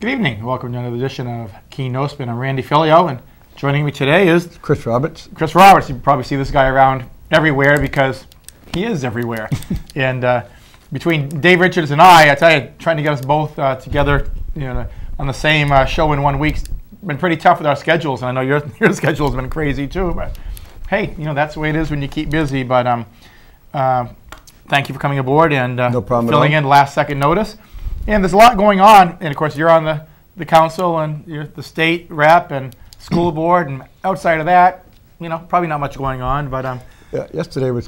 Good evening. Welcome to another edition of Keene No Spin. I'm Randy Filiault, and joining me today is Kris Roberts. Kris Roberts. You probably see this guy around everywhere because he is everywhere. And between Dave Richards and I tell you, trying to get us both together, on the same show in 1 week's been pretty tough with our schedules. And I know your schedule's been crazy too. But hey, that's the way it is when you keep busy. But thank you for coming aboard and no problem filling in last second notice. And there's a lot going on, and of course you're on the council and you're the state rep and school board, and outside of that, probably not much going on. But yeah, yesterday was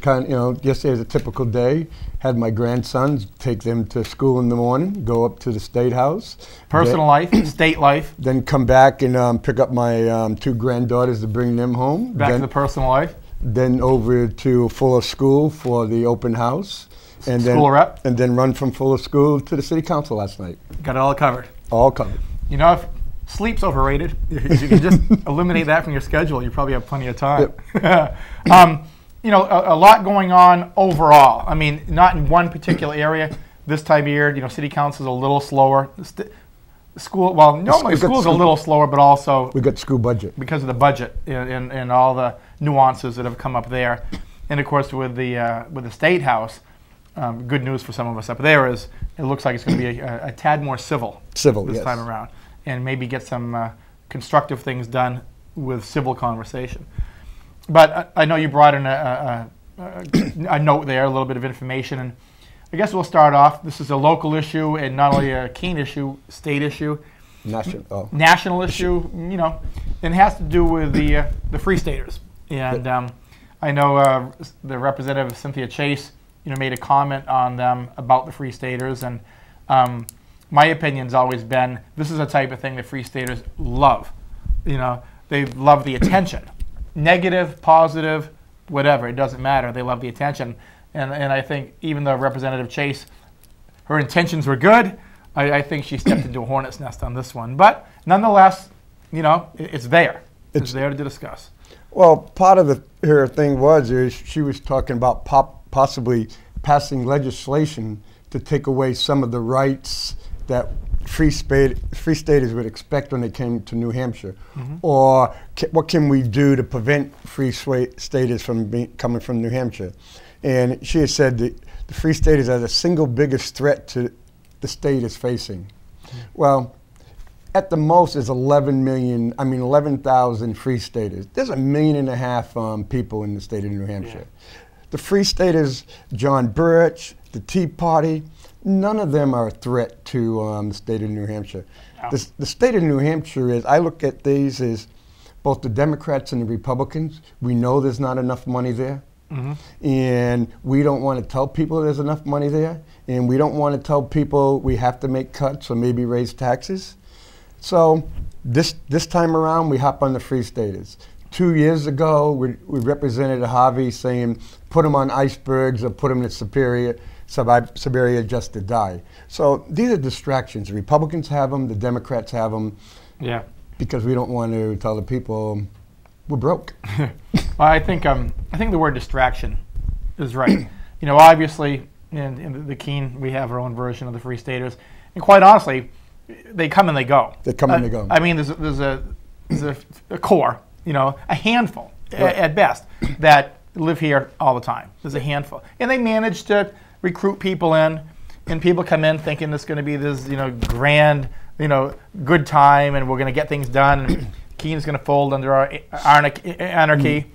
yesterday was a typical day. Had my grandsons, take them to school in the morning, go up to the State House. Personal life, state life. Then come back and pick up my two granddaughters to bring them home. Back to the personal life. Then over to Filiault School for the open house. And school rep. And then run from Filiault School to the city council last night. Got it all covered. All covered. If sleep's overrated, if you can just eliminate that from your schedule, you probably have plenty of time. Yep. A lot going on overall. I mean, not in one particular area. This time of year, city council's a little slower. School, well, normally school's a little slower, but also we got school budget because of the budget and all the nuances that have come up there. And of course, with the State House. Good news for some of us up there is it looks like it's going to be a tad more civil this time around, and maybe get some constructive things done with civil conversation. But I know you brought in a note there, a little bit of information, and I guess we'll start off. This is a local issue and not only a Keene issue, state issue, national issue. And it has to do with the Free Staters. And I know the representative Cynthia Chase made a comment on them about the Free Staters, and my opinion's always been this is a type of thing that Free Staters love. They love the attention, negative, positive, whatever. It doesn't matter. They love the attention, and I think even though Representative Chase, her intentions were good, I think she stepped into a hornet's nest on this one. But nonetheless, it's there. It's there to discuss. Well, part of her thing was she was talking about possibly passing legislation to take away some of the rights that free staters would expect when they came to New Hampshire. Mm-hmm. Or what can we do to prevent free staters from coming from New Hampshire? And she has said that the free staters are the single biggest threat to the state is facing. Mm-hmm. Well, at the most is 11,000 free staters. There's 1.5 million people in the state of New Hampshire. Yeah. The Free Staters, John Birch, the Tea Party, none of them are a threat to the state of New Hampshire. No. The state of New Hampshire is, I look at these as both the Democrats and the Republicans. We know there's not enough money there. Mm-hmm. And we don't want to tell people there's enough money there. And we don't want to tell people we have to make cuts or maybe raise taxes. So this time around, we hop on the Free Staters. 2 years ago, we represented Harvey saying, put them on icebergs or put them in Siberia just to die. So these are distractions. The Republicans have them, the Democrats have them. Yeah. Because we don't want to tell the people we're broke. Well, I think the word distraction is right. Obviously, in the Keene, we have our own version of the Free Staters, and quite honestly, they come and they go. They come and they go. I mean, there's a core. A handful at best that live here all the time. There's a handful. And they manage to recruit people in, and people come in thinking it's going to be this, grand, good time, and we're going to get things done, and Keene's going to fold under our anarchy.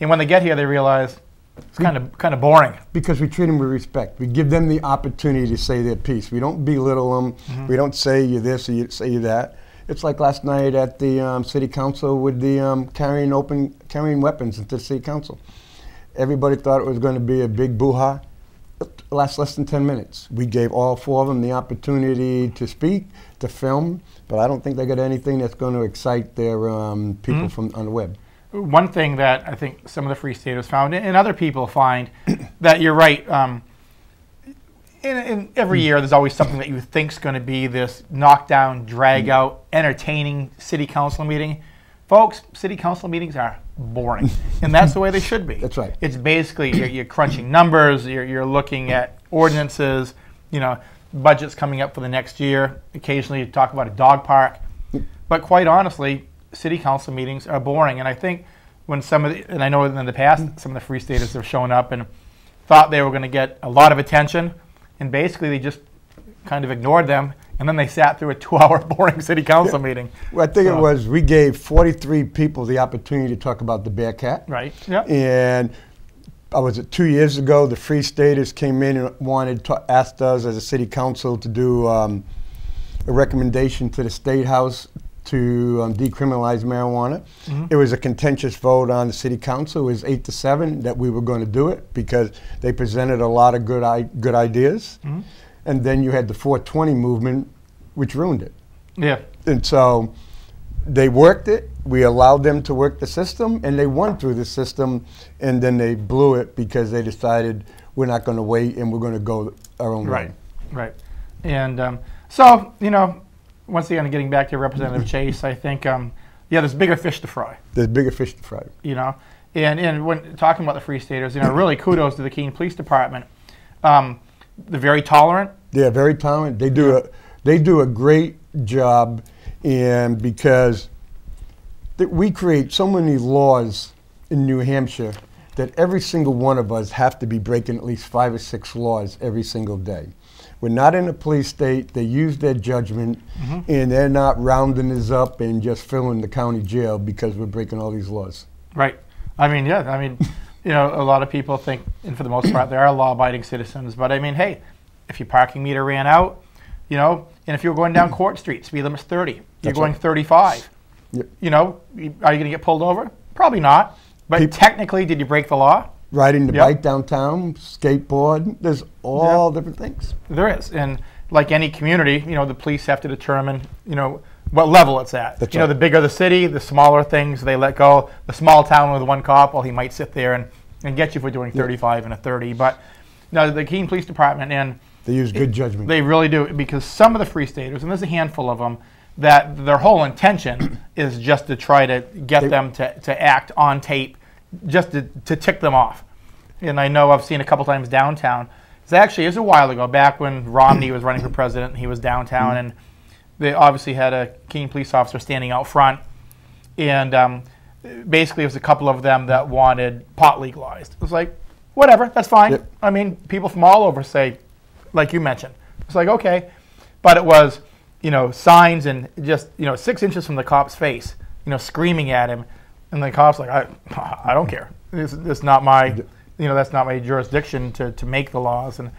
And when they get here, they realize it's kind of boring. Because we treat them with respect. We give them the opportunity to say their piece. We don't belittle them. Mm-hmm. We don't say you're this or you say you're that. It's like last night at the city council with the carrying weapons into the city council. Everybody thought it was going to be a big boo-ha. It lasts less than 10 minutes. We gave all 4 of them the opportunity to speak, to film, but I don't think they got anything that's going to excite their people from on the web. One thing that I think some of the Free Staters found, and other people find, that you're right. In every year, there's always something that you think is going to be this knockdown, drag-out, entertaining city council meeting. Folks, city council meetings are boring, and that's the way they should be. That's right. It's basically you're crunching numbers, you're looking at ordinances, budgets coming up for the next year. Occasionally you talk about a dog park. But quite honestly, city council meetings are boring. And I think when and I know in the past, some of the Free Staters have shown up and thought they were going to get a lot of attention, and basically they just kind of ignored them, and then they sat through a 2-hour boring city council meeting. Well, I think it was, we gave 43 people the opportunity to talk about the Bearcat. Right, yeah. And was it 2 years ago, the Free Staters came in and asked us as a city council to do a recommendation to the State House to decriminalize marijuana. It was a contentious vote on the city council. It was 8-7 that we were going to do it because they presented a lot of good ideas. And then you had the 420 movement, which ruined it. Yeah. And so they worked it. We allowed them to work the system, and they won through the system. And then they blew it because they decided we're not going to wait and we're going to go our own way. Right. And so, you know, once again, getting back to Representative Chase, I think, yeah, there's bigger fish to fry. There's bigger fish to fry. You know, and when talking about the Free Staters, you know, really kudos to the Keene Police Department. They're very tolerant. They're very tolerant. They do a great job, and because we create so many laws in New Hampshire that every single one of us have to be breaking at least 5 or 6 laws every single day. We're not in a police state. They use their judgment, and they're not rounding us up and just filling the county jail because we're breaking all these laws. Right. I mean, yeah. I mean, you know, a lot of people think, and for the most part, they are law-abiding citizens. But I mean, hey, if your parking meter ran out, you know, and if you're going down Court Street, speed limit's 30. You're going 35. Yep. You know, are you going to get pulled over? Probably not. But technically, did you break the law? Riding the bike downtown, skateboard, there's all different things. There is. And like any community, you know, the police have to determine, you know, what level it's at. That's you know, the bigger the city, the smaller things they let go. The small town with one cop, well, he might sit there and get you for doing 35 and a 30. But no, the Keene Police Department, and they use good judgment. They really do, because some of the Free Staters, and there's a handful of them, that their whole intention is just to try to get them to act on tape, just to tick them off. And I know I've seen a couple times downtown. It was a while ago, back when Romney was running for president, and he was downtown, and they obviously had a Keene police officer standing out front, and basically it was a couple of them that wanted pot legalized. It was like, whatever, that's fine. Yep. I mean, people from all over say, like you mentioned, it's like, okay. But it was, you know, signs and just, you know, 6 inches from the cop's face, you know, screaming at him, and the cop's like, I don't care. It's not my, you know, that's not my jurisdiction to make the laws. And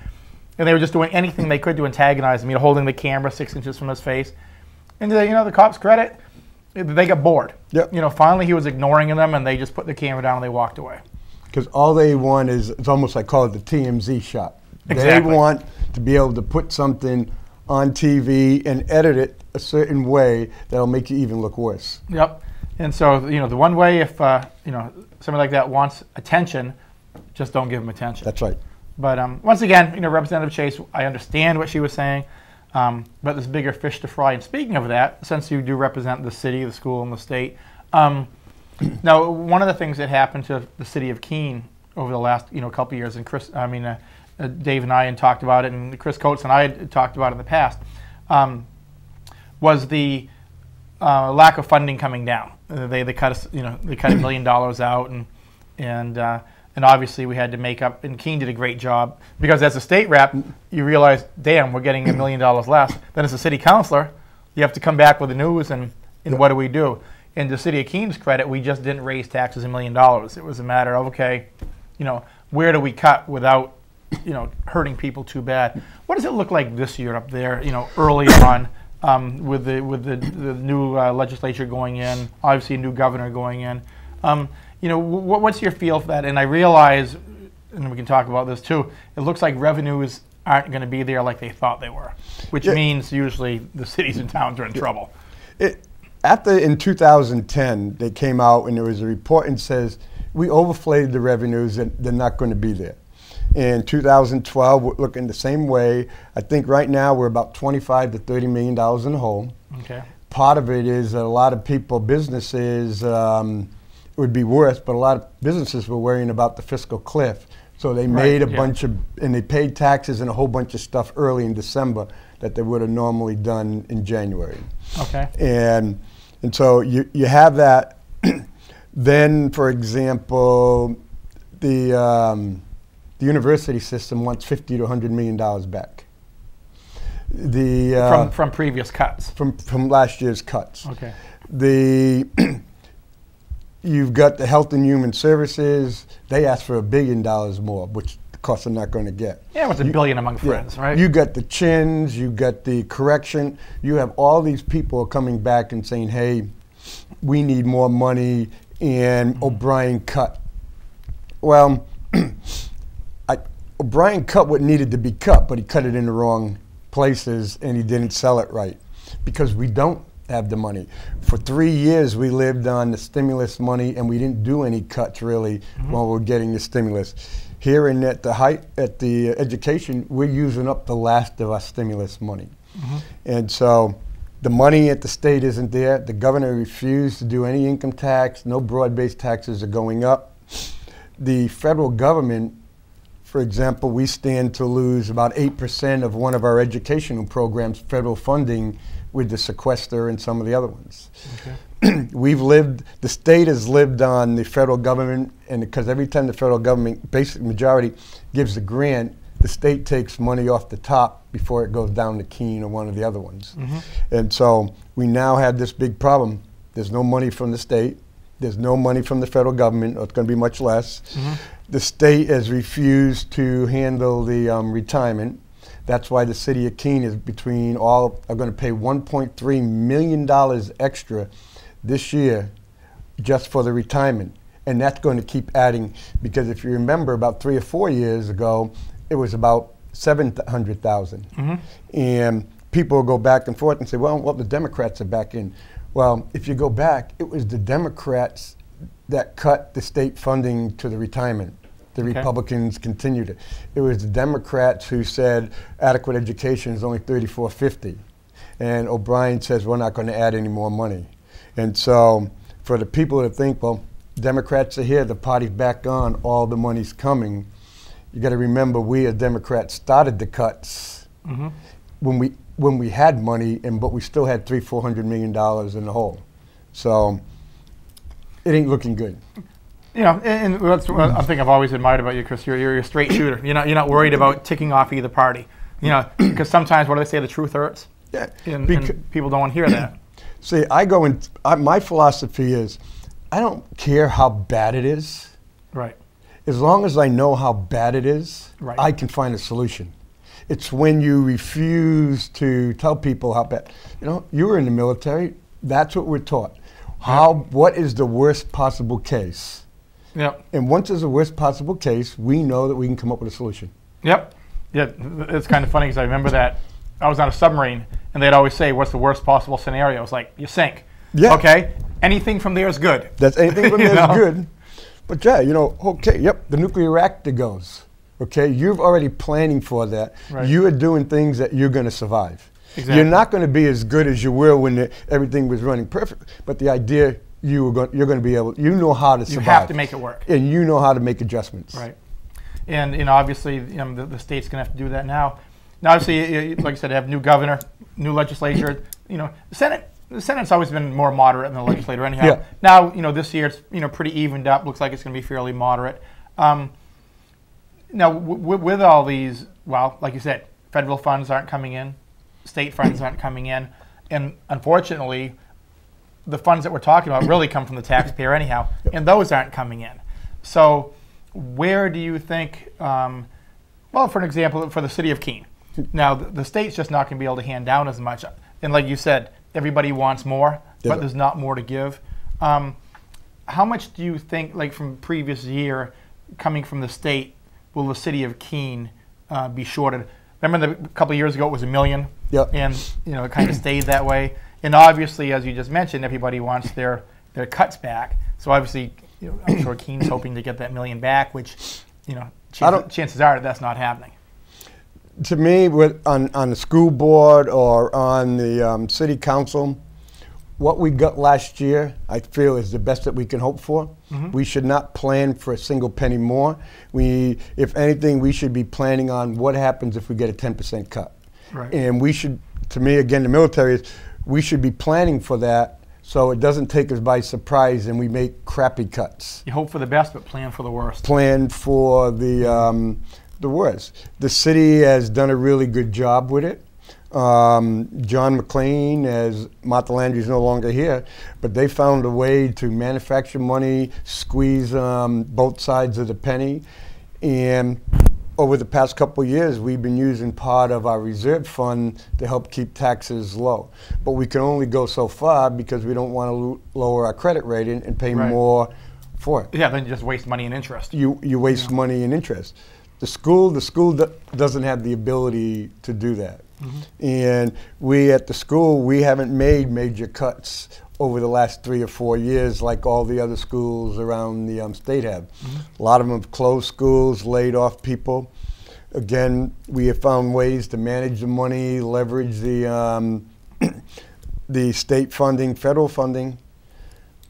they were just doing anything they could to antagonize him, you know, holding the camera 6 inches from his face. And, you know, the cops' credit, they got bored. Yep. You know, finally he was ignoring them, and they just put the camera down and they walked away. Because all they want is, it's almost like, call it the TMZ shot. Exactly. They want to be able to put something on TV and edit it a certain way that'll make you even look worse. Yep. And so, you know, the one way, if, you know, somebody like that wants attention, just don't give them attention. That's right. But once again, you know, Representative Chase, I understand what she was saying, but there's bigger fish to fry. And speaking of that, since you do represent the city, the school, and the state, now one of the things that happened to the city of Keene over the last, you know, couple of years, and Chris, I mean, Dave and I had talked about it, and Chris Coates and I had talked about it in the past, was the lack of funding coming down. They cut us, you know, they cut $1 million out, and obviously we had to make up. And Keene did a great job, because as a state rep, you realize, damn, we're getting $1 million less. Then as a city councilor, you have to come back with the news, and what do we do? And the city of Keene's credit, we just didn't raise taxes $1 million. It was a matter of, okay, you know, where do we cut without, you know, hurting people too bad? What does it look like this year up there, you know, early on, with the new legislature going in, obviously a new governor going in? You know, what's your feel for that? And I realize, and we can talk about this too, it looks like revenues aren't going to be there like they thought they were, which means usually the cities and towns are in trouble. In 2010, they came out and there was a report and says, we overflated the revenues and they're not going to be there. In 2012, we're looking the same way. I think right now we're about $25 to $30 million in the hole. Okay. Part of it is that a lot of people, businesses, it would be worse, but a lot of businesses were worrying about the fiscal cliff. So they made a bunch of, and they paid taxes and a whole bunch of stuff early in December that they would have normally done in January. Okay. And so you have that. Then, for example, the university system wants $50 to $100 million back. From previous cuts. From last year's cuts. Okay. You've got the Health and Human Services. They asked for $1 billion more, which of course they're not going to get. Yeah, it was $1 billion among friends, right? You got the chins, you got the correction. You have all these people coming back and saying, hey, we need more money, and O'Brien cut. Well, O'Brien cut what needed to be cut, but he cut it in the wrong places, and he didn't sell it right because we don't have the money. For 3 years, we lived on the stimulus money, and we didn't do any cuts really while we're getting the stimulus. Here in at the education, we're using up the last of our stimulus money, and so the money at the state isn't there. The governor refused to do any income tax. No broad-based taxes are going up. The federal government, for example, we stand to lose about 8% of one of our educational programs, federal funding, with the sequester and some of the other ones. Okay. The state has lived on the federal government, and because every time the federal government, basic majority, gives a grant, the state takes money off the top before it goes down to Keene or one of the other ones. And so we now have this big problem. There's no money from the state. There's no money from the federal government, or it's going to be much less. The state has refused to handle the retirement. That's why the city of Keene is are going to pay $1.3 million extra this year just for the retirement. And that's going to keep adding, because if you remember about 3 or 4 years ago, it was about 700,000. And people will go back and forth and say, well, the Democrats are back in. Well, if you go back, it was the Democrats that cut the state funding to the retirement. The Republicans continued it. It was the Democrats who said adequate education is only $34.50. And O'Brien says we're not going to add any more money. And so for the people that think, well, Democrats are here, the party's back on, all the money's coming, you got to remember we as Democrats started the cuts when we had money, but we still had $400 million in the hole. So it ain't looking good. You know, and that's one thing I've always admired about you, Kris. You're a straight shooter. You're not worried about ticking off either party. You know, because sometimes what do they say? The truth hurts. Yeah. And people don't want to hear that. See, my philosophy is, I don't care how bad it is. Right. As long as I know how bad it is, I can find a solution. It's when you refuse to tell people how bad. You know, you were in the military. That's what we're taught. What is the worst possible case? Yep. And once there's a worst possible case, we know that we can come up with a solution. Yep. Yeah, it's kind of funny because I remember that I was on a submarine, and they'd always say, what's the worst possible scenario? It's like, you sink. Yeah. Okay? Anything from there is good. That's anything from there is good. But yeah, you know, okay, yep, the nuclear reactor goes. Okay, you're already planning for that. Right. You are doing things that you're going to survive. Exactly. You're not going to be as good as you were when everything was running perfect, but the idea you're going to be able, you know how to survive. You have to make it work. And you know how to make adjustments. Right. And you know, obviously, the state's going to have to do that now. Now, obviously, like I said, they have new governor, new legislature. You know, the Senate's always been more moderate than the legislature anyhow. Yeah. Now, you know, this year it's pretty evened up. Looks like it's going to be fairly moderate. Now, with all these, well, like you said, federal funds aren't coming in, state funds aren't coming in, and unfortunately, the funds that we're talking about really come from the taxpayer anyhow, and those aren't coming in. So where do you think, well, for an example, for the city of Keene, now the state's just not going to be able to hand down as much. And like you said, everybody wants more, but there's not more to give. How much do you think, like from previous year, coming from the state, will the city of Keene be shorted? Remember a couple of years ago it was $1 million, and you know it kind of stayed that way. And obviously, as you just mentioned, everybody wants their cuts back. So obviously, you know, I'm sure Keene's hoping to get that $1 million back, which, you know, chances are that's not happening. To me, on the school board or on the city council, what we got last year, I feel, is the best that we can hope for. We should not plan for a single penny more. If anything, we should be planning on what happens if we get a 10% cut. Right. And we should, to me, again, the military is, we should be planning for that so it doesn't take us by surprise and we make crappy cuts. You hope for the best, but plan for the worst. Plan for the worst. The city has done a really good job with it. John McLean, as Martha Landry's no longer here, but they found a way to manufacture money, squeeze both sides of the penny, and over the past couple of years we've been using part of our reserve fund to help keep taxes low. But we can only go so far because we don't want to lower our credit rating and pay more for it. Yeah, then you just waste money and interest. You waste money and interest. The school doesn't have the ability to do that. And we at the school, we haven't made major cuts over the last 3 or 4 years like all the other schools around the state have. A lot of them have closed schools, laid off people. Again, we have found ways to manage the money, leverage the the state funding, federal funding.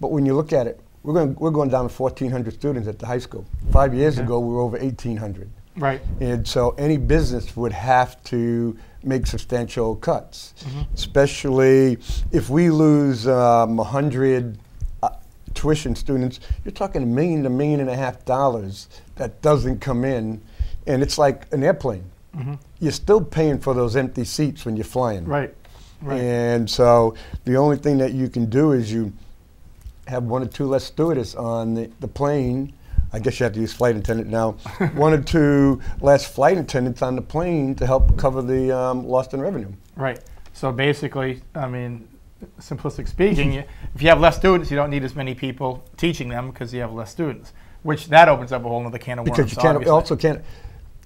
But when you look at it, we're going down to 1,400 students at the high school. 5 years ago, we were over 1,800. Right. And so any business would have to make substantial cuts, especially if we lose 100 tuition students. You're talking $1 million to $1.5 million that doesn't come in, and it's like an airplane. You're still paying for those empty seats when you're flying. Right. Right. And so the only thing that you can do is you have 1 or 2 less stewardess on the plane. I guess you have to use flight attendant now. 1 or 2 less flight attendants on the plane to help cover the lost in revenue. Right. So basically, I mean, simplistic speaking, if you have less students, you don't need as many people teaching them because you have less students, which that opens up a whole other can of worms. Because you can't,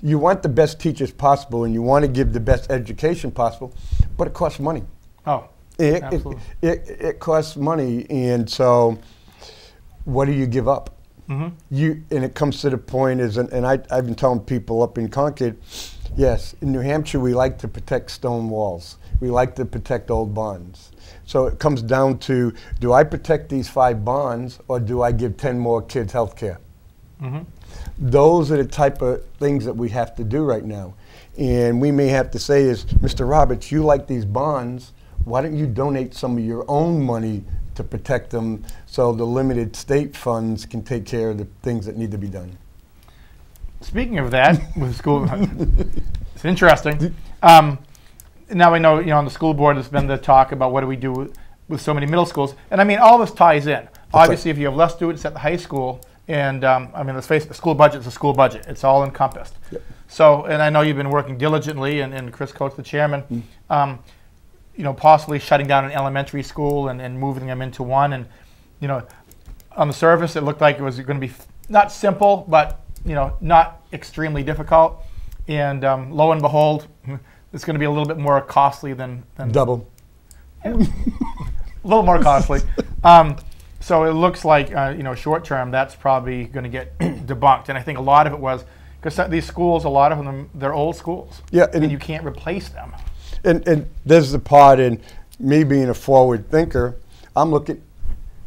you want the best teachers possible and you want to give the best education possible, but it costs money. Oh, absolutely. It costs money, and so what do you give up? And it comes to the point is, and I've been telling people up in Concord, yes, in New Hampshire we like to protect stone walls. We like to protect old bonds. So it comes down to, do I protect these 5 bonds or do I give 10 more kids health care? Those are the type of things that we have to do right now. And we may have to say is, Mr. Roberts, you like these bonds, why don't you donate some of your own money to protect them so the limited state funds can take care of the things that need to be done. Speaking of that, with school, it's interesting. Now we know, on the school board there's been the talk about what do we do with so many middle schools. And I mean, all this ties in. Obviously, if you have less students at the high school, and I mean, let's face it, the school budget is a school budget. It's all encompassed. So, and I know you've been working diligently, and Kris Coates, the chairman, possibly shutting down an elementary school and moving them into one. And, on the surface, it looked like it was going to be not simple, but, not extremely difficult. And lo and behold, it's going to be a little bit more costly than double. A little more costly. So it looks like, short term, that's probably going to get debunked. And I think a lot of it was because these schools, a lot of them, they're old schools. Yeah, and you can't replace them. And there's the part in me being a forward thinker.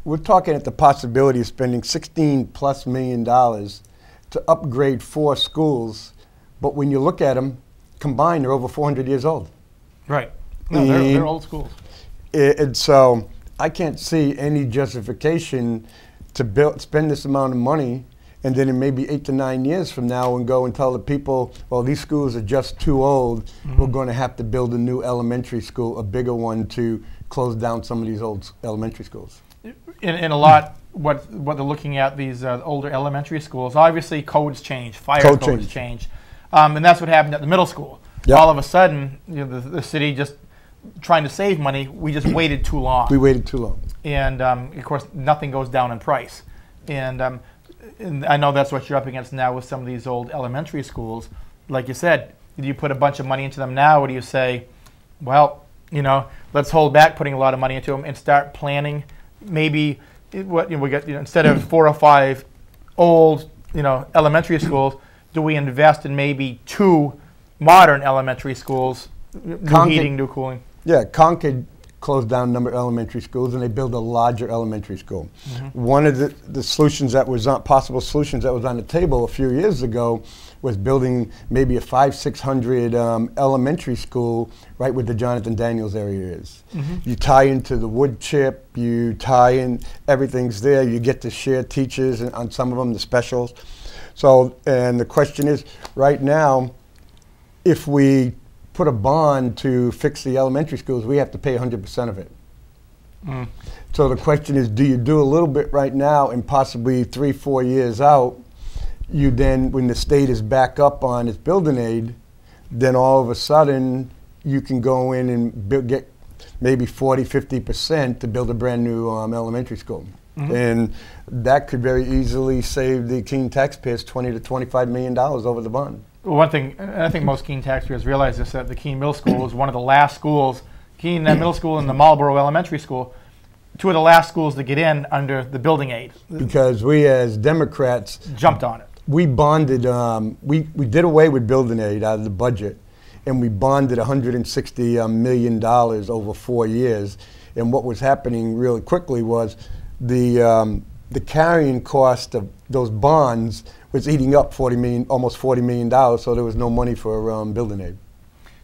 We're talking at the possibility of spending $16+ million to upgrade 4 schools. But when you look at them, combined, they're over 400 years old. Right. No, they're old schools. And so I can't see any justification to spend this amount of money and then in maybe 8 to 9 years from now and go and tell the people, well, these schools are just too old. We're going to have to build a new elementary school, a bigger one, to close down some of these old elementary schools. In a lot, what they're looking at, these older elementary schools, obviously codes change, codes change. And that's what happened at the middle school. Yep. All of a sudden, the city just trying to save money, we just waited too long. We waited too long. And of course, nothing goes down in price. And I know that's what you're up against now with some of these old elementary schools. Like you said, do you put a bunch of money into them now, or do you say, well, let's hold back putting a lot of money into them and start planning? Maybe we get instead of 4 or 5 old elementary schools, do we invest in maybe 2 modern elementary schools, new heating, new cooling? Yeah, Concord close down a number of elementary schools, and they build a larger elementary school. One of the solutions that was on, possible solutions that was on the table a few years ago was building maybe a 500-600 elementary school right where the Jonathan Daniels area is. You tie into the wood chip, you tie in, everything's there, you get to share teachers and on some of them, the specials. So, and the question is, right now, if we put a bond to fix the elementary schools, we have to pay 100% of it. So the question is, do you do a little bit right now and possibly 3-4 years out, you then, when the state is back up on its building aid, then all of a sudden you can go in and get maybe 40-50% to build a brand new elementary school. And that could very easily save the Keene taxpayers $20 to $25 million over the bond. Well, one thing, and I think most Keene taxpayers realize this, that the Keene Middle School was one of the last schools, Keene Middle School and the Marlboro Elementary School, two of the last schools to get in under the building aid. Because we as Democrats jumped on it. We bonded, we did away with building aid out of the budget, and we bonded $160 million over 4 years. And what was happening really quickly was the carrying cost of those bonds was eating up almost $40 million, so there was no money for building aid.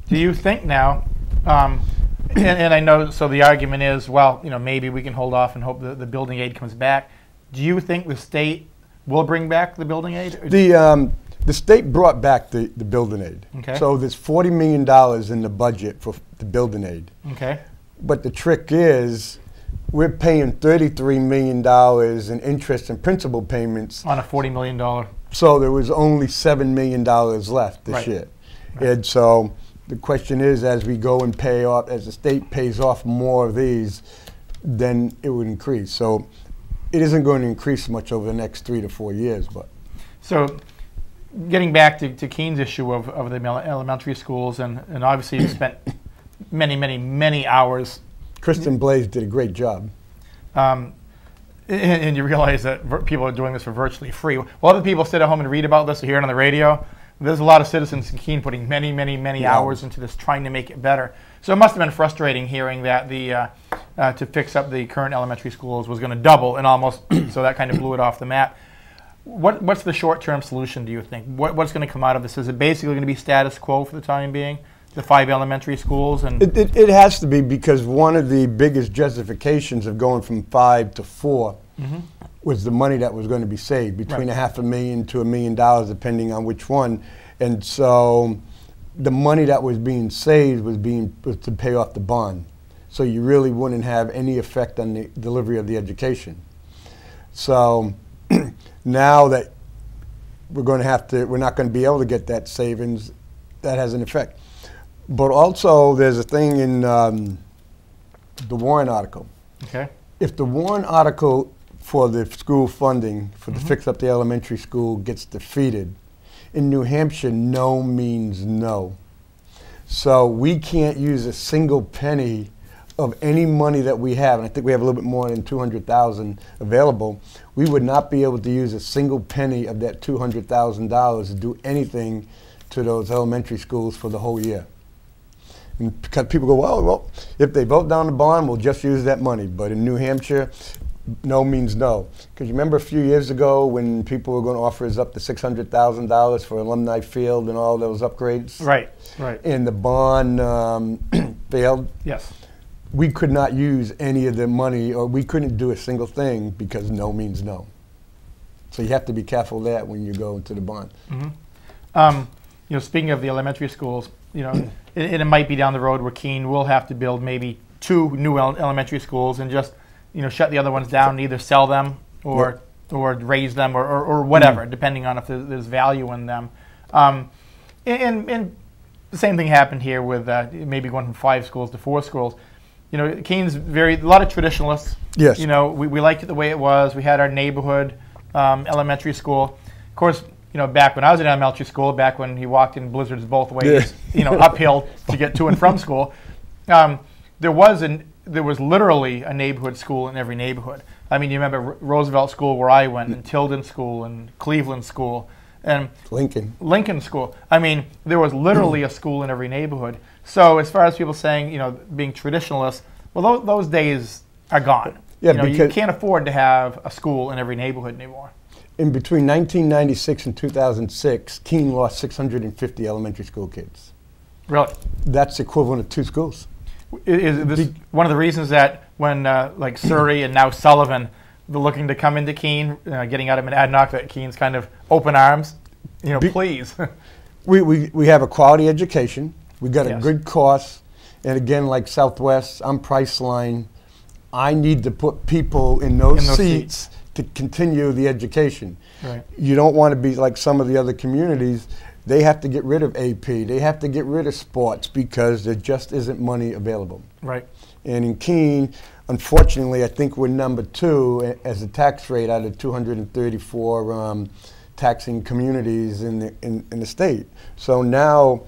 Do you think now, and I know, so the argument is, well, you know, maybe we can hold off and hope that the building aid comes back. Do you think the state will bring back the building aid? The state brought back the building aid. Okay. So there's $40 million in the budget for the building aid. Okay. But the trick is, we're paying $33 million in interest and principal payments. On a $40 million. So there was only $7 million left this year. Right. And so the question is, as we go and pay off, as the state pays off more of these, then it would increase. So it isn't going to increase much over the next 3 to 4 years. But so getting back to Keene's issue of the elementary schools, and obviously you spent many hours. Kristen Blaze did a great job. And you realize that people are doing this for virtually free. While other people sit at home and read about this or hear it on the radio, there's a lot of citizens in Keene putting many hours into this, trying to make it better. So it must have been frustrating hearing that the to fix up the current elementary schools was going to double and almost, so that kind of blew it off the map. What's the short-term solution, do you think? What's going to come out of this? Is it basically going to be status quo for the time being? The 5 elementary schools? And it has to be, because one of the biggest justifications of going from 5 to 4 was the money that was going to be saved, between $500,000 to $1 million, depending on which one. And so the money that was being saved was to pay off the bond. So you really wouldn't have any effect on the delivery of the education. So now that we're not going to be able to get that savings, that has an effect. But also, there's a thing in the Warren article. Okay. If the Warren article for the school funding for to fix up the elementary school gets defeated, in New Hampshire, no means no. So we can't use a single penny of any money that we have, and I think we have a little bit more than $200,000 available. We would not be able to use a single penny of that $200,000 to do anything to those elementary schools for the whole year. And because people go, well, if they vote down the bond, we'll just use that money. But in New Hampshire, no means no. Because you remember a few years ago when people were going to offer us up to $600,000 for alumni field and all those upgrades? Right. And the bond failed? Yes. We could not use any of the money, or we couldn't do a single thing, because no means no. So you have to be careful of that when you go into the bond. You know, speaking of the elementary schools, you know, it might be down the road where Keene will have to build maybe 2 new elementary schools and just, you know, shut the other ones down and either sell them or raise them or whatever, depending on if there's value in them. And the same thing happened here with maybe going from 5 schools to 4 schools. You know, Keene's a lot of traditionalists. Yes. You know, we liked it the way it was. We had our neighborhood elementary school. Of course, you know, back when I was in elementary school, back when he walked in blizzards both ways, you know, uphill to get to and from school, there was literally a neighborhood school in every neighborhood. I mean, you remember Roosevelt School where I went, and Tilden School, and Cleveland School, and Lincoln School. I mean, there was literally a school in every neighborhood. So as far as people saying, you know, being traditionalists, Well, those days are gone. Yeah, you know, you because can't afford to have a school in every neighborhood anymore. in between 1996 and 2006, Keene lost 650 elementary school kids. Really? That's equivalent of 2 schools. Is this one of the reasons that when like Surrey and now Sullivan, they're looking to come into Keene, getting out of Monadnock, that Keene's kind of open arms? You know, please. We have a quality education. We got a Yes. good cost. And again, like Southwest, I'm Priceline. I need to put people in those seats to continue the education. Right. You don't want to be like some of the other communities. They have to get rid of AP. They have to get rid of sports because there just isn't money available. Right. And in Keene, unfortunately, I think we're number 2 as a tax rate out of 234 taxing communities in the state. So now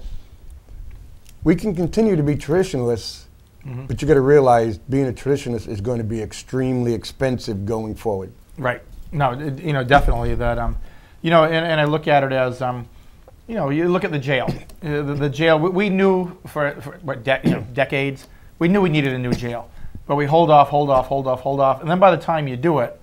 we can continue to be traditionalists, but you got to realize being a traditionalist is going to be extremely expensive going forward. Right. No, you know, definitely that. You know, and I look at it as, you know, you look at the jail. The jail. We knew for what decades. We knew we needed a new jail, but we hold off, and then by the time you do it,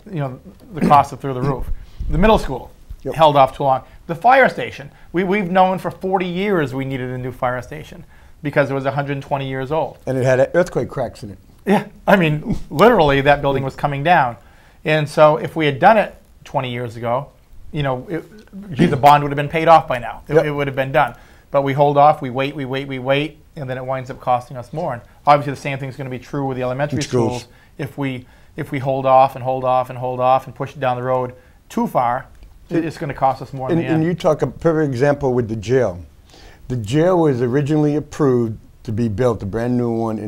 you know, the costs are through the roof. The middle school held off too long. The fire station. We've known for 40 years we needed a new fire station because it was 120 years old. And it had earthquake cracks in it. Yeah, I mean, literally that building was coming down. And so if we had done it 20 years ago, you know, the bond would have been paid off by now. It would have been done. But we hold off, we wait, and then it winds up costing us more. And obviously the same thing is going to be true with the elementary schools. If we hold off and push it down the road too far, it's going to cost us more in the end. And you talk a perfect example with the jail. The jail was originally approved to be built, a brand new one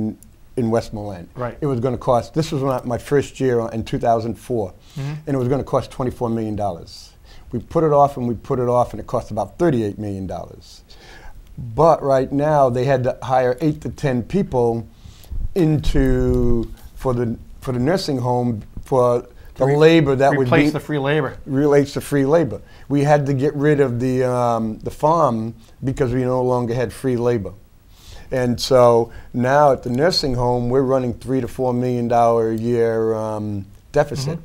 in Westmoreland. Right. It was going to cost, this was my first year in 2004, and it was going to cost $24 million. We put it off and we put it off, and it cost about $38 million. But right now they had to hire 8 to 10 people for the nursing home for the labor that would replace the free labor. Relates to free labor. We had to get rid of the farm because we no longer had free labor. And so now at the nursing home, we're running $3 to $4 million a year deficit.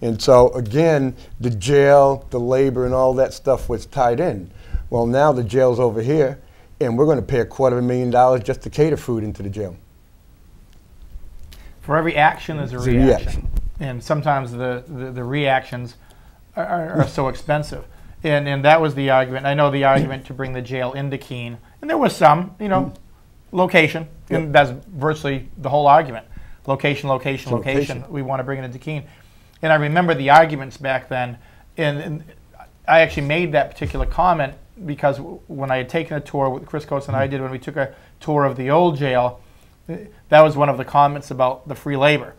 And so again, the jail, the labor, and all that stuff was tied in. Well, now the jail's over here, and we're going to pay $250,000 just to cater food into the jail. For every action, there's a reaction. And sometimes the reactions are so expensive. And that was the argument. I know the argument to bring the jail into Keene. And there was some, you know, location. And that's virtually the whole argument. Location. We want to bring it into Keene. And I remember the arguments back then. And I actually made that particular comment because when I had taken a tour, with Kris and I did when we took a tour of the old jail, that was one of the comments about the free labor.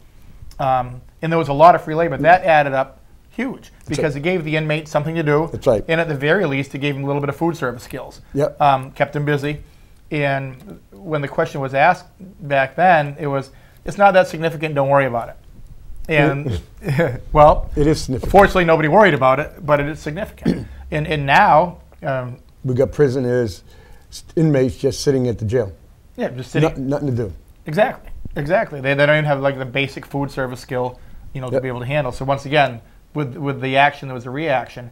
And there was a lot of free labor. That added up huge because it gave the inmates something to do. That's right. And at the very least, it gave them a little bit of food service skills. Yep. Kept them busy. And when the question was asked back then, it was, it's not that significant, don't worry about it. And, well, it is significant. Fortunately, nobody worried about it, but it is significant. And now... we got prisoners, inmates just sitting at the jail. Yeah, just sitting. Nothing to do. Exactly. They don't even have like the basic food service skill, you know, to be able to handle. So once again, with the action, there was a reaction.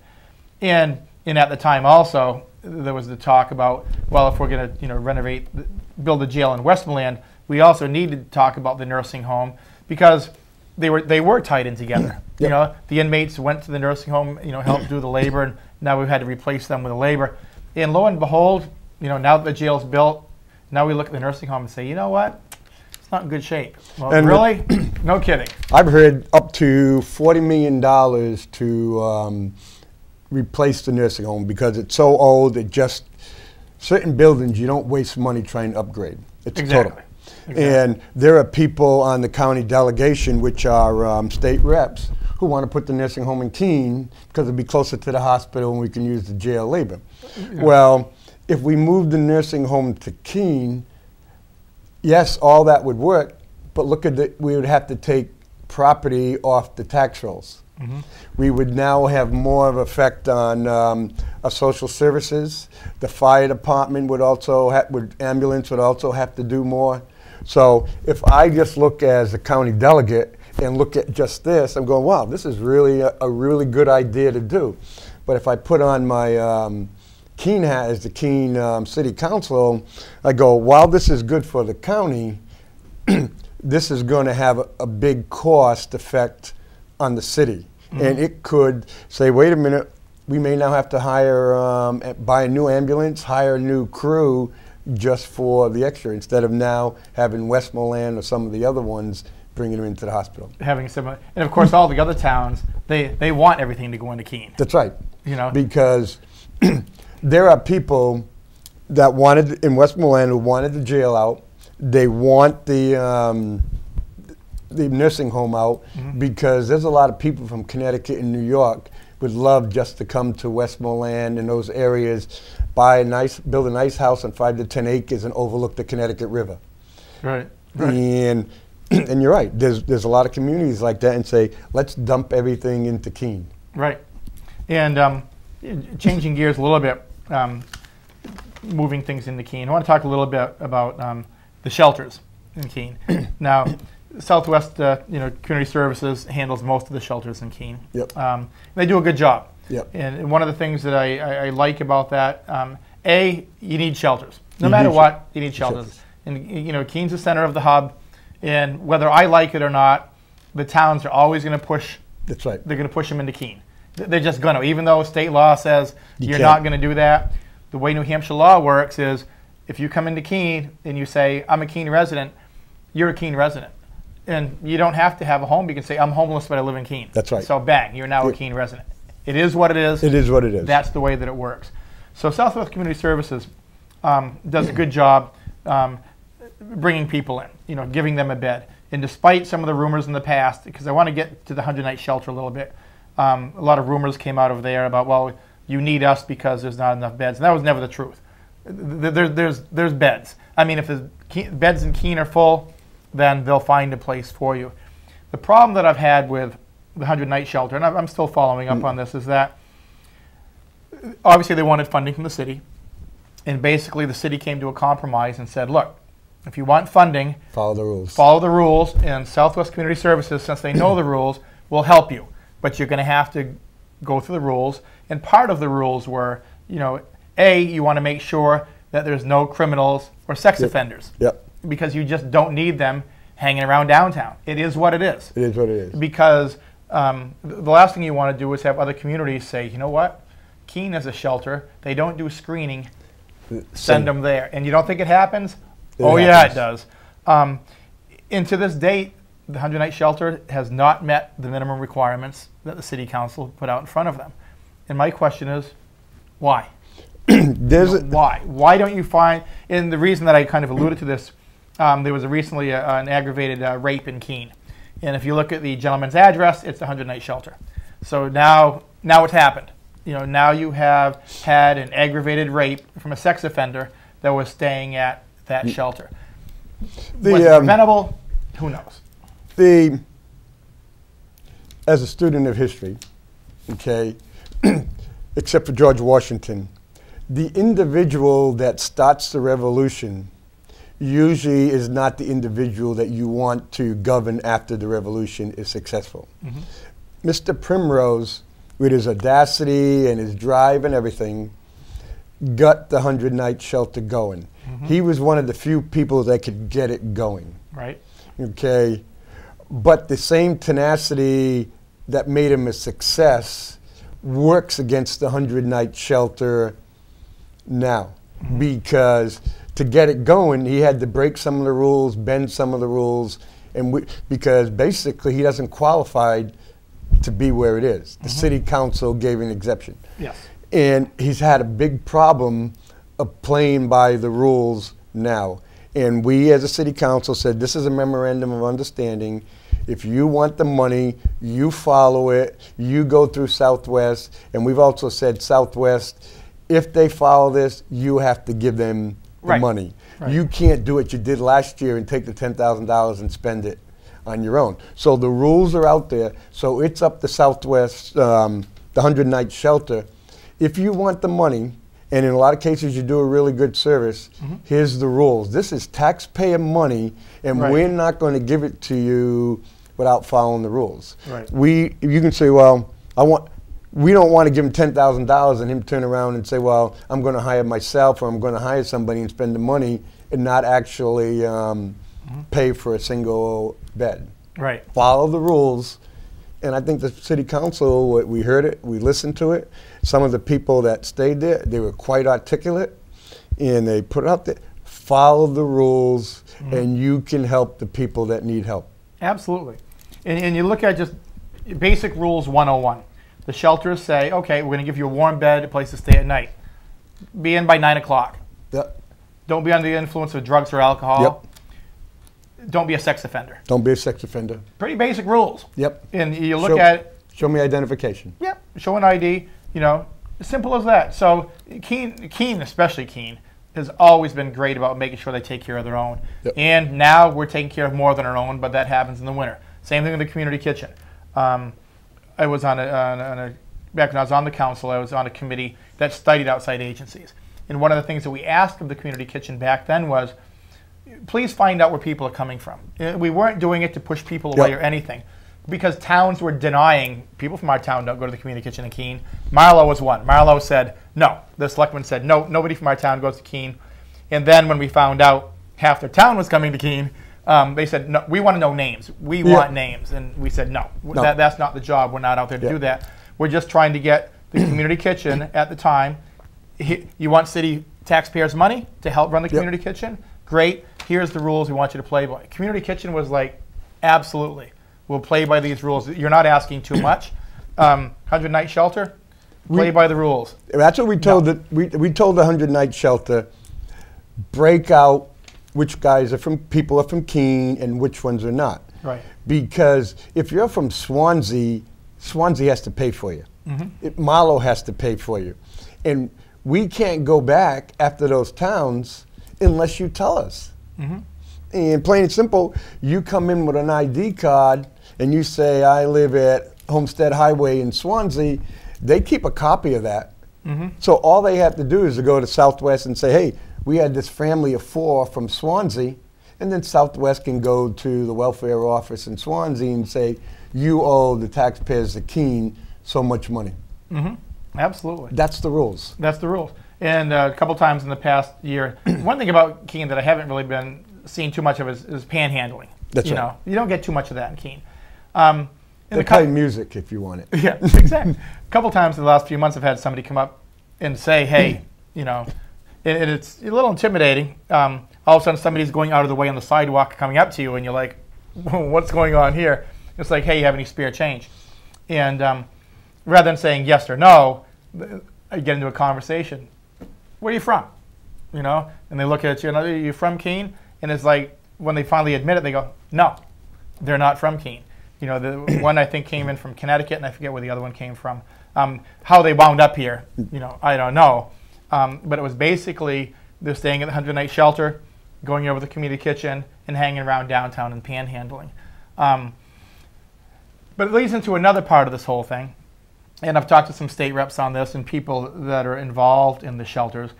And at the time also, there was the talk about, well, if we're going to, you know, build a jail in Westmoreland, we also needed to talk about the nursing home because they were tied in together. You know, the inmates went to the nursing home, you know, helped do the labor, and now we've had to replace them with the labor. And lo and behold, you know, now that the jail's built, now we look at the nursing home and say, you know what? It's not in good shape. Well, and really? No kidding. I've heard up to $40 million to replace the nursing home because it's so old. Certain buildings you don't waste money trying to upgrade. It's total. And there are people on the county delegation, which are state reps, who want to put the nursing home in Keene because it'll be closer to the hospital and we can use the jail labor. Well, if we move the nursing home to Keene, yes, all that would work, but look at we would have to take property off the tax rolls. We would now have more of an effect on our social services. The fire department would also ambulance would also have to do more. So if I just look as a county delegate and look at just this, I'm going, wow, this is really a really good idea to do. But if I put on my Keene hat as the Keene City Council, I go, while this is good for the county, this is going to have a big cost effect on the city. And it could say, wait a minute, we may now have to hire, buy a new ambulance, hire a new crew just for the extra, instead of now having Westmoreland or some of the other ones bringing them into the hospital. Having similar, and of course all the other towns, they want everything to go into Keene. That's right. You know, because there are people that wanted, in Westmoreland, who wanted the jail out. They want the nursing home out, because there's a lot of people from Connecticut and New York would love just to come to Westmoreland and those areas, build a nice house on 5 to 10 acres and overlook the Connecticut River. right. And you're right. There's a lot of communities like that, and say, let's dump everything into Keene. Right. And changing gears a little bit, moving things into Keene, I want to talk a little bit about the shelters in Keene. Now, Southwest Community Services handles most of the shelters in Keene. Yep. They do a good job. Yep. And one of the things that I like about that, you need shelters. No matter what, you need shelters. And Keene's the center of the hub, and whether I like it or not, the towns are always going to push. That's right. They're going to push them into Keene. They're just going to, even though state law says you're can't. not going to do that. The way New Hampshire law works is, if you come into Keene and you say, I'm a Keene resident, you're a Keene resident. And you don't have to have a home. You can say, I'm homeless, but I live in Keene. That's right. So bang, you're now a Keene resident. It is what it is. It is what it is. That's the way that it works. So Southwest Community Services does a good job bringing people in, giving them a bed. And despite some of the rumors in the past, because I want to get to the 100-night shelter a little bit, a lot of rumors came out of there about, well, you need us because there's not enough beds. And that was never the truth. There's beds. I mean, if the beds in Keene are full, then they'll find a place for you. The problem that I've had with the 100-night shelter, and I'm still following up on this, is that obviously they wanted funding from the city, and basically the city came to a compromise and said, look, if you want funding, follow the rules. Follow the rules, and Southwest Community Services, since they know the rules, will help you. But you're going to have to go through the rules, and part of the rules were, you want to make sure that there's no criminals or sex offenders. Yep. Because you just don't need them hanging around downtown. It is what it is. It is what it is. Because the last thing you want to do is have other communities say, you know what, Keene is a shelter. They don't do screening. Send them there. And you don't think it happens? Yeah, it does. And to this date, the 100-night shelter has not met the minimum requirements that the city council put out in front of them. And my question is, why? Why? Why don't you find, and the reason that I kind of alluded to this, there was recently an aggravated rape in Keene. And if you look at the gentleman's address, it's a 100-night shelter. So now it's happened. Now you have had an aggravated rape from a sex offender that was staying at that shelter. Was it preventable? Who knows? As a student of history, okay, except for George Washington, the individual that starts the revolution usually is not the individual that you want to govern after the revolution is successful. Mr. Primrose, with his audacity and his drive and everything, got the 100-night shelter going. He was one of the few people that could get it going. Right. Okay. But the same tenacity that made him a success works against the 100-night shelter now. Because to get it going, he had to break some of the rules, bend some of the rules, and because basically he doesn't qualify to be where it is. The city council gave an exception. Yes. And he's had a big problem of playing by the rules now. And we as a city council said, this is a memorandum of understanding. If you want the money, you follow it, you go through Southwest. And we've also said, Southwest, if they follow this, you have to give them the money. Right. You can't do what you did last year and take the $10,000 and spend it on your own. So the rules are out there. So it's up to Southwest, the 100-night shelter. If you want the money and in a lot of cases you do a really good service. Here's the rules. This is taxpayer money, and we're not going to give it to you without following the rules. You can say, well, we don't want to give him $10,000 and him turn around and say, well, I'm going to hire myself, or I'm going to hire somebody and spend the money and not actually pay for a single bed. Follow the rules. And I think the city council, we heard it, we listened to it. Some of the people that stayed there, they were quite articulate, and they put it out there. Follow the rules, and you can help the people that need help. Absolutely. And you look at just basic rules 101. The shelters say, okay, we're going to give you a warm bed, a place to stay at night. Be in by 9 o'clock. Don't be under the influence of drugs or alcohol. Don't be a sex offender. Don't be a sex offender. Pretty basic rules. And you look show me identification. Show an ID. You know, as simple as that. So Keene, especially Keene, has always been great about making sure they take care of their own. And now we're taking care of more than our own, but that happens in the winter. Same thing with the community kitchen. I was back when I was on the council, I was on a committee that studied outside agencies. And one of the things that we asked of the community kitchen back then was, please find out where people are coming from. We weren't doing it to push people away or anything, because towns were denying, people from our town don't go to the community kitchen in Keene. Marlow was one. Marlow said no. The selectman said no, nobody from our town goes to Keene. And then when we found out half their town was coming to Keene, they said, no, we want to know names. We want names. And we said, no, that's not the job. We're not out there to do that. We're just trying to get the community kitchen at the time. You want city taxpayers' money to help run the community kitchen? Great. Here's the rules we want you to play by. Community kitchen was like, absolutely. We'll play by these rules. You're not asking too much. 100-night shelter, play by the rules. That's what we told we told the 100-night shelter, break out which guys are people are from Keene and which ones are not. Because if you're from Swansea, Swansea has to pay for you. Marlow has to pay for you. And we can't go back after those towns unless you tell us. And plain and simple, you come in with an ID card and you say, I live at Homestead Highway in Swansea, they keep a copy of that. So all they have to do is to go to Southwest and say, hey, we had this family of 4 from Swansea, and then Southwest can go to the welfare office in Swansea and say, you owe the taxpayers of Keene so much money. Absolutely. That's the rules. That's the rules. And a couple times in the past year, one thing about Keene that I haven't really been seeing too much of is panhandling. That's you right. know, you don't get too much of that in Keene. They play music if you want it. Yeah, exactly. A couple times in the last few months, I've had somebody come up and say, hey, you know, and it's a little intimidating. All of a sudden, somebody's going out of the way on the sidewalk coming up to you, and you're like, what's going on here? It's like, hey, you have any spare change? And rather than saying yes or no, I get into a conversation. Where are you from? You know, and they look at you, and are you from Keene? And it's like, when they finally admit it, they go, no, they're not from Keene. You know, the one I think came in from Connecticut, and I forget where the other one came from. How they wound up here, you know, I don't know. But it was basically they're staying at the 100-night shelter, going over to the community kitchen, and hanging around downtown and panhandling. But it leads into another part of this whole thing. And I've talked to some state reps on this and people that are involved in the shelters.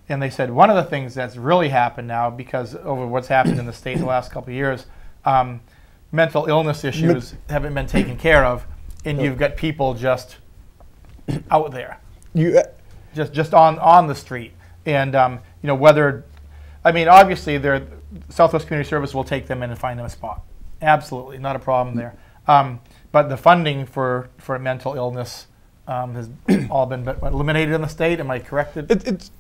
And they said one of the things that's really happened now, because over what's happened in the state the last couple of years, mental illness issues haven't been taken care of, and you've got people just out there, just on the street. And you know, whether, I mean, obviously, Southwest Community Service will take them in and find them a spot. Absolutely, not a problem there. But the funding for mental illness has all been eliminated in the state. Am I corrected?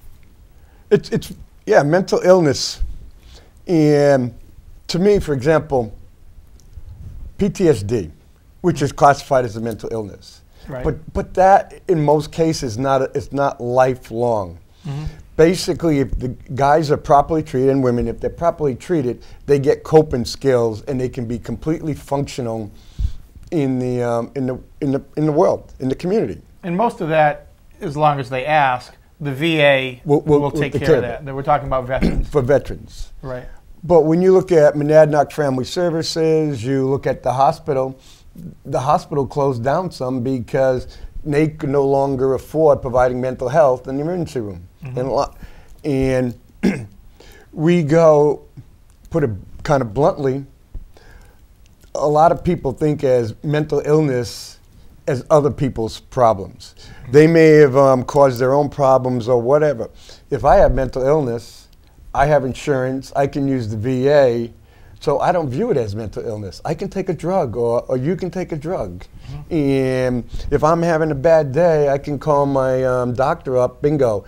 It's mental illness. And to me, for example, PTSD, which is classified as a mental illness. Right. But that, in most cases, it's not lifelong. Basically, if the guys are properly treated, and women, if they're properly treated, they get coping skills, and they can be completely functional in the world, in the community. And most of that, as long as they ask, the VA will take care of that. We're talking about veterans. For veterans. Right. But when you look at Monadnock Family Services, you look at the hospital closed down some because they could no longer afford providing mental health in the emergency room. and we go, put it kind of bluntly, a lot of people think as mental illness as other people's problems. They may have caused their own problems or whatever. If I have mental illness, I have insurance, I can use the VA, so I don't view it as mental illness. I can take a drug, or you can take a drug. And if I'm having a bad day, I can call my doctor up, bingo.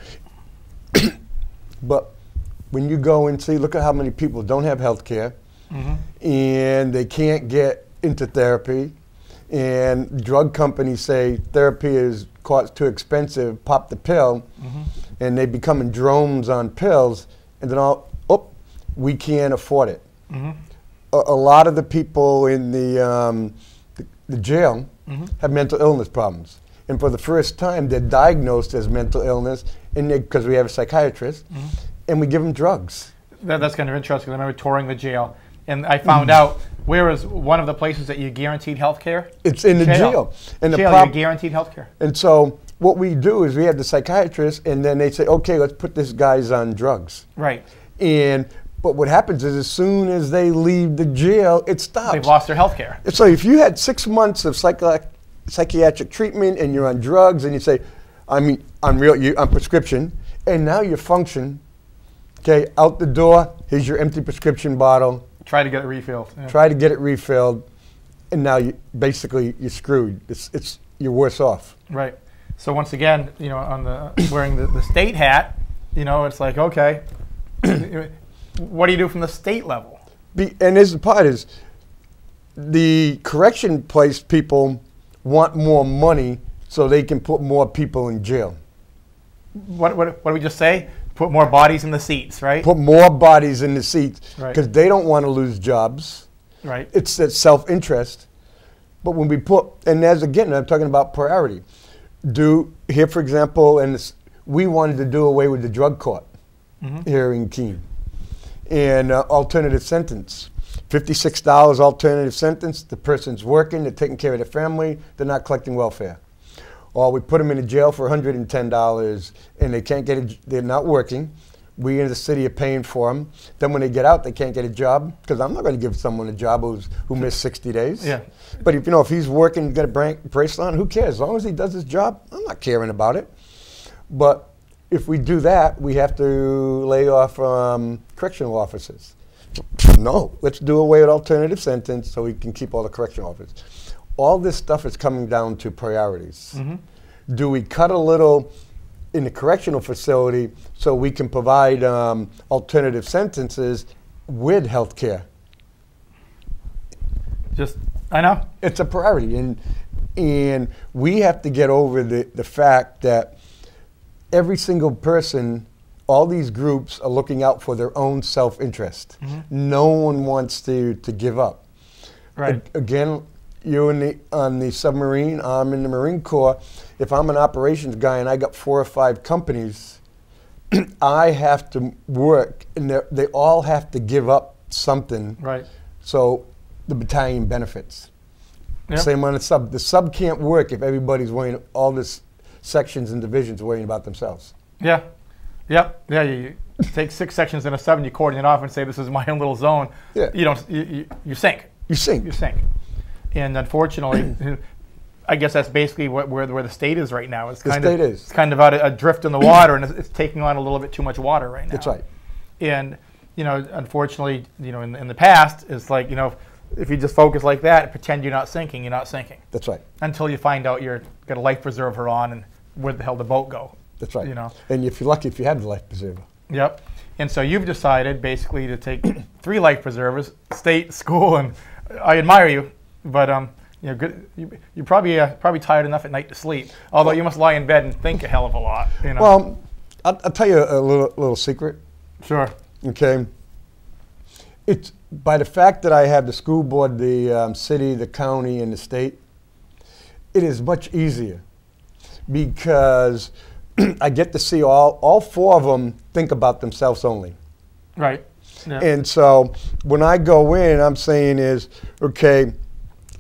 But when you go and see, look at how many people don't have health care, and they can't get into therapy, and drug companies say therapy is too expensive, pop the pill, and they become in drones on pills, and then we can't afford it. A lot of the people in the jail have mental illness problems, and for the first time they're diagnosed as mental illness, and because we have a psychiatrist, and we give them drugs. That's kind of interesting. I remember touring the jail, and I found out where is one of the places that you guaranteed health care? It's in the jail. And you're guaranteed health care. And so what we do is we have the psychiatrist, and then they say, okay, let's put this guy's on drugs. Right. But what happens is as soon as they leave the jail, it stops. They've lost their health care. So if you had 6 months of psychiatric treatment and you're on drugs and you say, on prescription, and now you function, okay, out the door, here's your empty prescription bottle. Try to get it refilled. Yeah. Try to get it refilled, and now you're screwed. You're worse off. Right. So once again, on wearing the state hat, it's like, okay, what do you do from the state level? And here's the part is, the correction place people want more money so they can put more people in jail. What did we just say? Put more bodies in the seats, right? Put more bodies in the seats, because they don't want to lose jobs. Right. It's that self-interest. But when we and again, I'm talking about priority. Here, for example, we wanted to do away with the drug court here in Keene. And alternative sentence. $56 alternative sentence. The person's working, they're taking care of their family, they're not collecting welfare. Or we put them in a jail for $110 and they can't get they're not working. We in the city are paying for them. Then when they get out, they can't get a job, because I'm not going to give someone a job who missed 60 days. Yeah. But if he's working, got a bracelet on, who cares? As long as he does his job, I'm not caring about it. But if we do that, we have to lay off correctional officers. No, let's do away with alternative sentence so we can keep all the correctional officers. All this stuff is coming down to priorities. Do we cut a little in the correctional facility so we can provide alternative sentences with health care? I know. It's a priority. And we have to get over the fact that every single person, all these groups are looking out for their own self-interest. No one wants to give up. Right. Again, you're on the submarine, I'm in the Marine Corps. If I'm an operations guy and I got 4 or 5 companies, I have to work, and they all have to give up something. Right. So the battalion benefits. Yep. Same on the sub. The sub can't work if everybody's worrying, all this sections and divisions worrying about themselves. Yeah. Yep. Yeah. You take 6 sections in a sub and you coordinate off and say, this is my own little zone. Yeah. You sink. You sink. You sink. And unfortunately, I guess that's basically where the state is right now. It's kind of out adrift in the water, and it's taking on a little bit too much water right now. That's right. And unfortunately, in the past, it's like, if you just focus like that and pretend you're not sinking, you're not sinking. That's right. Until you find out you're got a life preserver on, and where the hell the boat go? That's right. And if you're lucky, if you have the life preserver. Yep. And so you've decided basically to take 3 life preservers, state, school, and I admire you. But good. You're probably tired enough at night to sleep. Although you must lie in bed and think a hell of a lot. Well, I'll tell you a little secret. Sure. Okay. It's by the fact that I have the school board, the city, the county, and the state. It is much easier because I get to see all 4 of them think about themselves only. Right. Yeah. And so when I go in, I'm saying is, okay,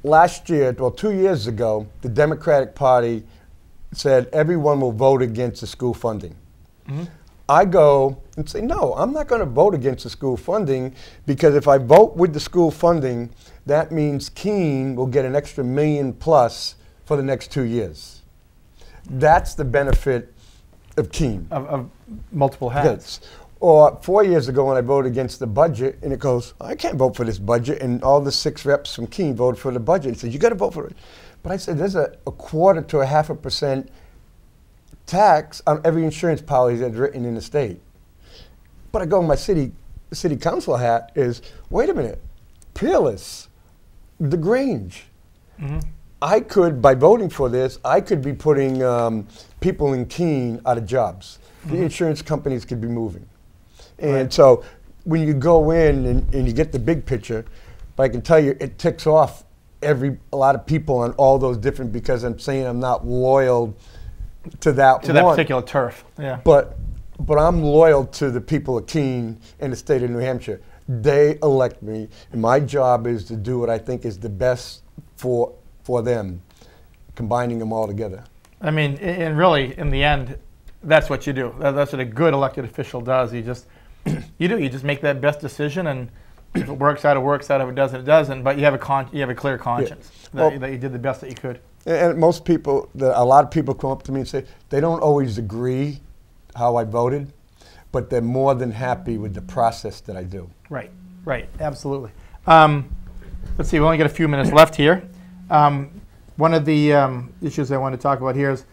last year, 2 years ago, the Democratic Party said everyone will vote against the school funding. I go and say, no, I'm not going to vote against the school funding, because if I vote with the school funding, that means Keene will get an extra $1 million plus for the next 2 years. That's the benefit of Keene. Of multiple hats. Or 4 years ago when I voted against the budget, and it goes, I can't vote for this budget, and all the 6 reps from Keene voted for the budget. He said, you got to vote for it. But I said, there's a 1/4 to 0.5% tax on every insurance policy that's written in the state. But I go, my city council hat is, wait a minute, Peerless, the Grange. I could, by voting for this, I could be putting people in Keene out of jobs. The insurance companies could be moving. And so when you go in and you get the big picture, but I can tell you it ticks off a lot of people on all those different, because I'm saying I'm not loyal to that particular turf. Yeah. But I'm loyal to the people of Keene and the state of New Hampshire. They elect me, and my job is to do what I think is the best for them, combining them all together. I mean, and really, in the end, that's what you do. That's what a good elected official does. You just make that best decision, and if it works out, it works out. If it doesn't, it doesn't. But you have a clear conscience that you did the best that you could. And most people, a lot of people come up to me and say they don't always agree how I voted, but they're more than happy with the process that I do. Right, absolutely. Let's see, we only got a few minutes left here. One of the issues I want to talk about here is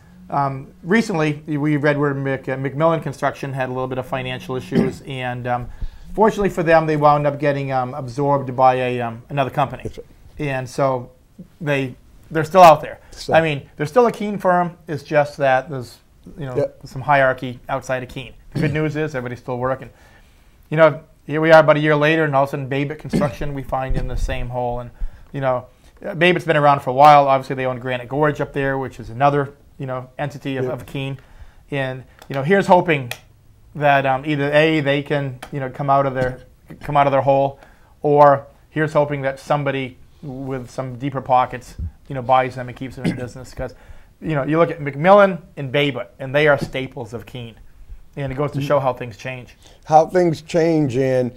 recently we read where McMillan Construction had a little bit of financial issues, and fortunately for them, they wound up getting absorbed by another company. That's right. And so they're still out there. I mean, they're still a Keene firm. It's just that there's some hierarchy outside of Keene. The good news is everybody's still working. Here we are about a year later, and all of a sudden Babbitt Construction we find in the same hole. And Babbitt's been around for a while. Obviously, they own Granite Gorge up there, which is another entity of Keene. And here's hoping that either they can come out of their hole, or here's hoping that somebody with some deeper pockets buys them and keeps them in business. Because you look at McMillan and Babbitt, and they are staples of Keene, and it goes to show how things change. How things change, and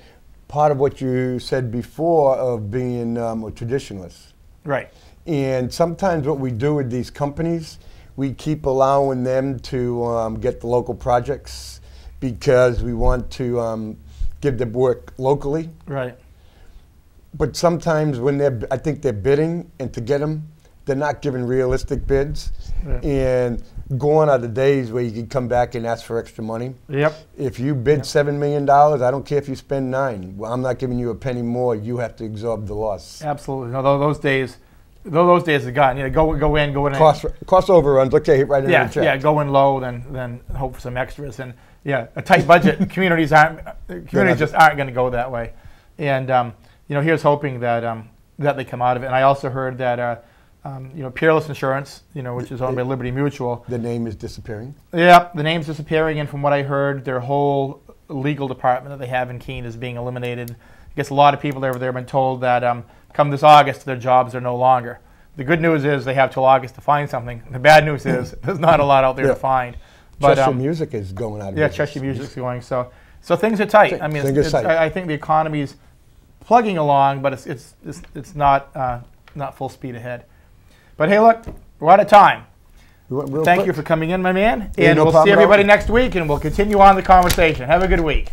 part of what you said before of being a traditionalist. Right. And sometimes what we do with these companies, we keep allowing them to get the local projects because we want to give them work locally. Right. But sometimes when I think they're bidding, and to get them, they're not giving realistic bids. Yeah. And gone are the days where you can come back and ask for extra money. Yep. If you bid $7 million, I don't care if you spend $9 million. Well, I'm not giving you a penny more. You have to absorb the loss. Absolutely. No, those days are gone. Go in. Cost overruns. Okay, right in the check. Yeah, go in low, then hope for some extras. And a tight budget. communities just aren't going to go that way. And here's hoping that they come out of it. And I also heard that Peerless Insurance, which is owned by Liberty Mutual. The name is disappearing? Yeah, the name's disappearing, and from what I heard, their whole legal department that they have in Keene is being eliminated. I guess a lot of people over there have been told that come this August, their jobs are no longer. The good news is they have till August to find something. The bad news is there's not a lot out there to find. But Cheshire Music is going out of business. Yeah, Cheshire Music's going. So things are tight. I mean, I think the economy's plugging along, but it's not full speed ahead. But hey, look, we're out of time. Thank you for coming in, my man. And we'll see everybody next week, and we'll continue on the conversation. Have a good week.